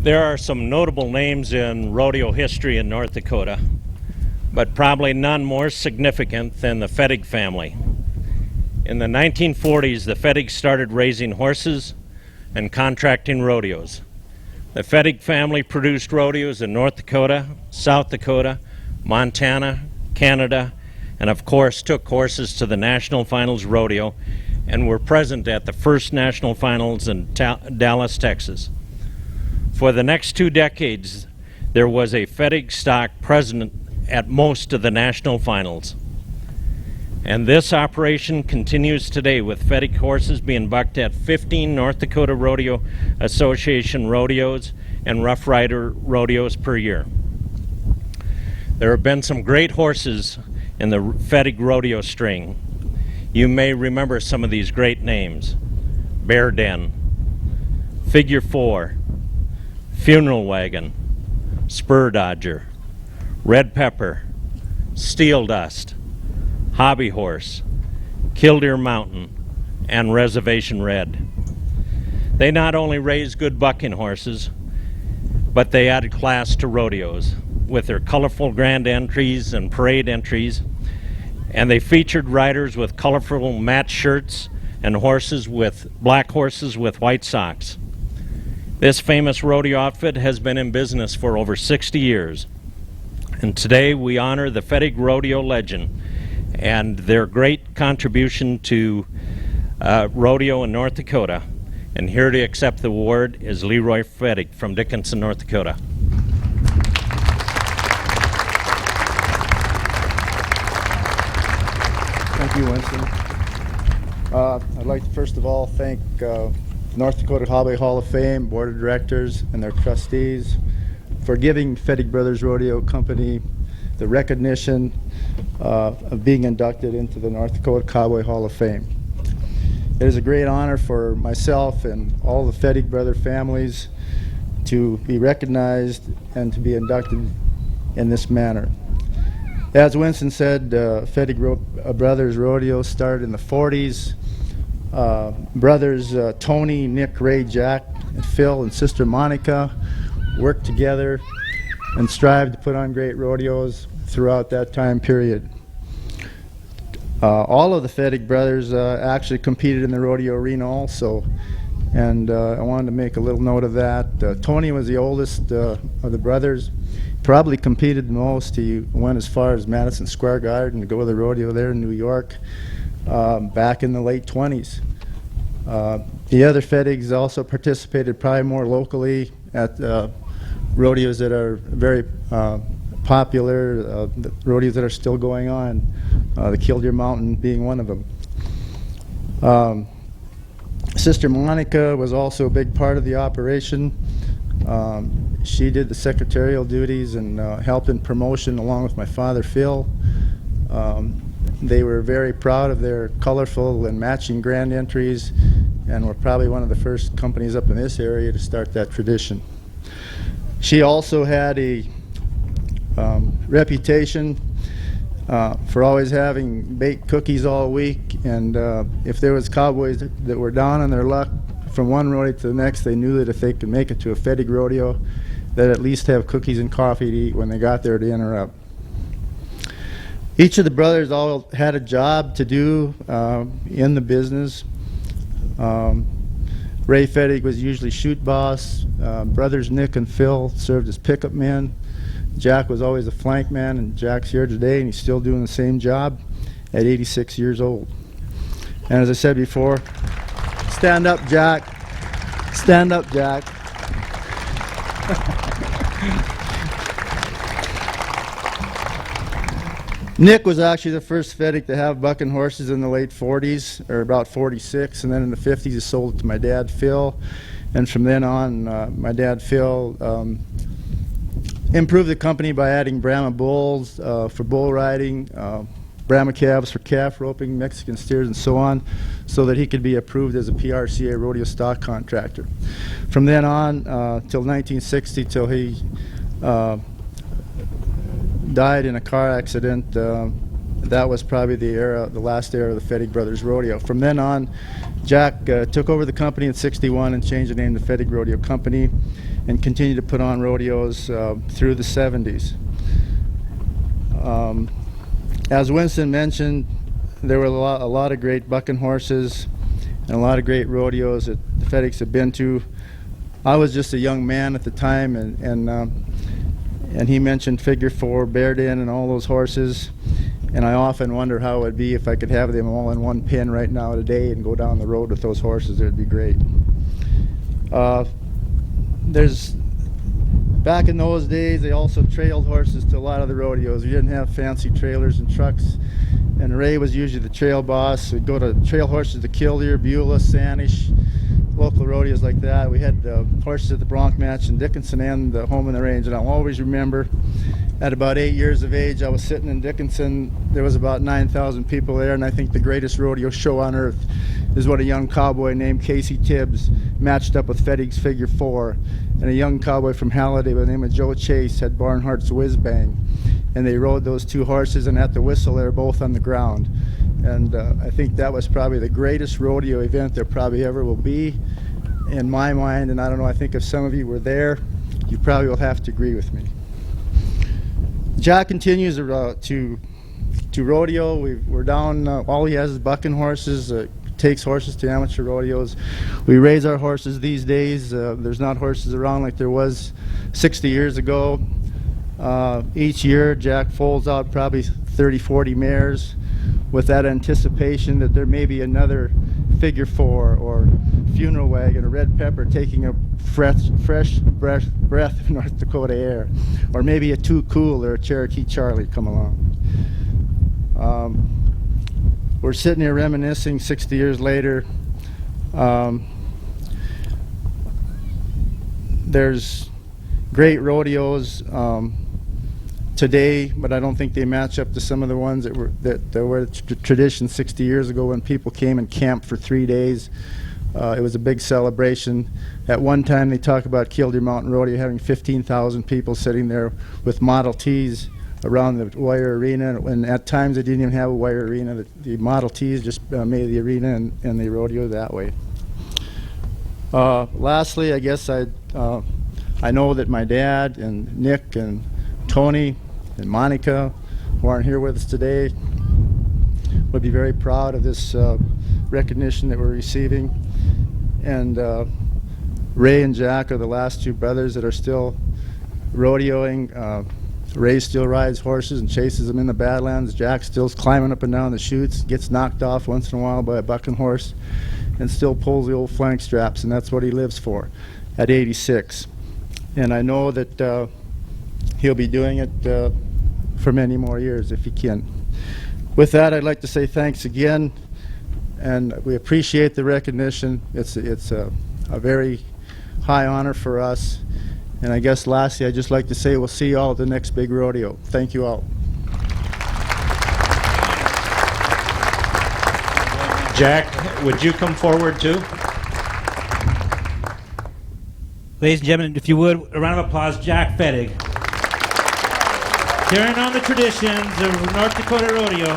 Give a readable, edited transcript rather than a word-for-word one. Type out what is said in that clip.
There are some notable names in rodeo history in North Dakota, but probably none more significant than the Fettig family. In the 1940s, the Fettigs started raising horses and contracting rodeos. The Fettig family produced rodeos in North Dakota, South Dakota, Montana, Canada, and of course took horses to the National Finals Rodeo and were present at the first National Finals in Dallas, Texas. For the next 2 decades, there was a Fettig stock present at most of the national finals. And this operation continues today, with Fettig horses being bucked at 15 North Dakota Rodeo Association rodeos and Rough Rider rodeos per year. There have been some great horses in the Fettig rodeo string. You may remember some of these great names: Bear Den, Figure 4, Funeral Wagon, Spur Dodger, Red Pepper, Steel Dust, Hobby Horse, Killdeer Mountain, and Reservation Red. They not only raised good bucking horses, but they added class to rodeos with their colorful grand entries and parade entries, and they featured riders with colorful match shirts and black horses with white socks. This famous rodeo outfit has been in business for over 60 years. And today we honor the Fettig Rodeo legend and their great contribution to rodeo in North Dakota. And here to accept the award is Leroy Fettig from Dickinson, North Dakota. Thank you, Winston. I'd like to first of all thank North Dakota Hobby Hall of Fame Board of Directors and their trustees for giving Fettig Brothers Rodeo Company the recognition of being inducted into the North Dakota Cowboy Hall of Fame. It is a great honor for myself and all the Fettig brother families to be recognized and to be inducted in this manner. As Winston said, Fettig Brothers Rodeo started in the 40s. Brothers Tony, Nick, Ray, Jack, and Phil, and sister Monica worked together and strived to put on great rodeos throughout that time period. All of the Fettig brothers actually competed in the rodeo arena also, and I wanted to make a little note of that. Tony was the oldest of the brothers, probably competed the most. He went as far as Madison Square Garden to go to the rodeo there in New York back in the late 20s. The other Fettigs also participated probably more locally at rodeos that are very popular, the rodeos that are still going on, the Killdeer Mountain being one of them. Sister Monica was also a big part of the operation. She did the secretarial duties and helped in promotion along with my father Phil. They were very proud of their colorful and matching grand entries, and were probably one of the first companies up in this area to start that tradition. She also had a reputation for always having baked cookies all week, and if there was cowboys that were down on their luck from one rodeo to the next, they knew that if they could make it to a Fettig rodeo, they'd at least have cookies and coffee to eat when they got there to interrupt. Each of the brothers all had a job to do in the business. Ray Fettig was usually chute boss. Brothers Nick and Phil served as pickup men. Jack was always a flank man, and Jack's here today, and he's still doing the same job at 86 years old. And as I said before, stand up, Jack. Stand up, Jack. Nick was actually the first Fettig to have bucking horses in the late 40s, or about 46, and then in the 50s he sold it to my dad Phil, and from then on my dad Phil improved the company by adding Brahma bulls for bull riding, Brahma calves for calf roping, Mexican steers, and so on, so that he could be approved as a PRCA rodeo stock contractor. From then on till 1960, till he died in a car accident. That was probably the last era of the Fettig Brothers Rodeo. From then on, Jack took over the company in '61 and changed the name to Fettig Rodeo Company. and continued to put on rodeos through the 70s. As Winston mentioned, there were a lot of great bucking horses and a lot of great rodeos that the Fettigs have been to. I was just a young man at the time, and he mentioned Figure 4, Bear Den, and all those horses. And I often wonder how it would be if I could have them all in one pen right now today and go down the road with those horses. It would be great. Back in those days, they also trailed horses to a lot of the rodeos. We didn't have fancy trailers and trucks, and Ray was usually the trail boss. We'd go to trail horses to Killdeer, Beulah, Sanish, local rodeos like that. We had horses at the Bronc Match in Dickinson and the Home in the Range, and I'll always remember at about 8 years of age, I was sitting in Dickinson. There was about 9,000 people there, and I think the greatest rodeo show on earth is when a young cowboy named Casey Tibbs matched up with Fettig's Figure 4, and a young cowboy from Halliday by the name of Joe Chase had Barnhart's Whiz Bang, and they rode those two horses, and at the whistle they were both on the ground. And I think that was probably the greatest rodeo event there probably ever will be in my mind, and I don't know, I think if some of you were there, you probably will have to agree with me. Jack continues to rodeo. We're down, all he has is bucking horses, takes horses to amateur rodeos. We raise our horses these days. There's not horses around like there was 60 years ago. Each year Jack folds out probably 30-40 mares with that anticipation that there may be another Figure 4 or Funeral Wagon or Red Pepper taking a fresh breath of North Dakota air, or maybe a Too Cool or a Cherokee Charlie come along. We're sitting here reminiscing 60 years later. There's great rodeos today, but I don't think they match up to some of the ones that were tradition 60 years ago when people came and camped for 3 days. It was a big celebration. At one time they talk about Killdeer Mountain Rodeo having 15,000 people sitting there with Model Ts around the wire arena, and at times they didn't even have a wire arena. The Model Ts just made the arena and they rodeo that way. Lastly, I guess I know that my dad and Nick and Tony and Monica, who aren't here with us today, would be very proud of this recognition that we're receiving. And Ray and Jack are the last two brothers that are still rodeoing. Ray still rides horses and chases them in the Badlands. Jack still's climbing up and down the chutes, gets knocked off once in a while by a bucking horse, and still pulls the old flank straps, and that's what he lives for at 86. And I know that he'll be doing it for many more years if he can. With that, I'd like to say thanks again, and we appreciate the recognition. It's a very high honor for us. And I guess lastly, I'd just like to say we'll see you all at the next big rodeo. Thank you all. Jack, would you come forward too? Ladies and gentlemen, if you would, a round of applause, Jack Fettig. Carrying on the traditions of North Dakota Rodeo.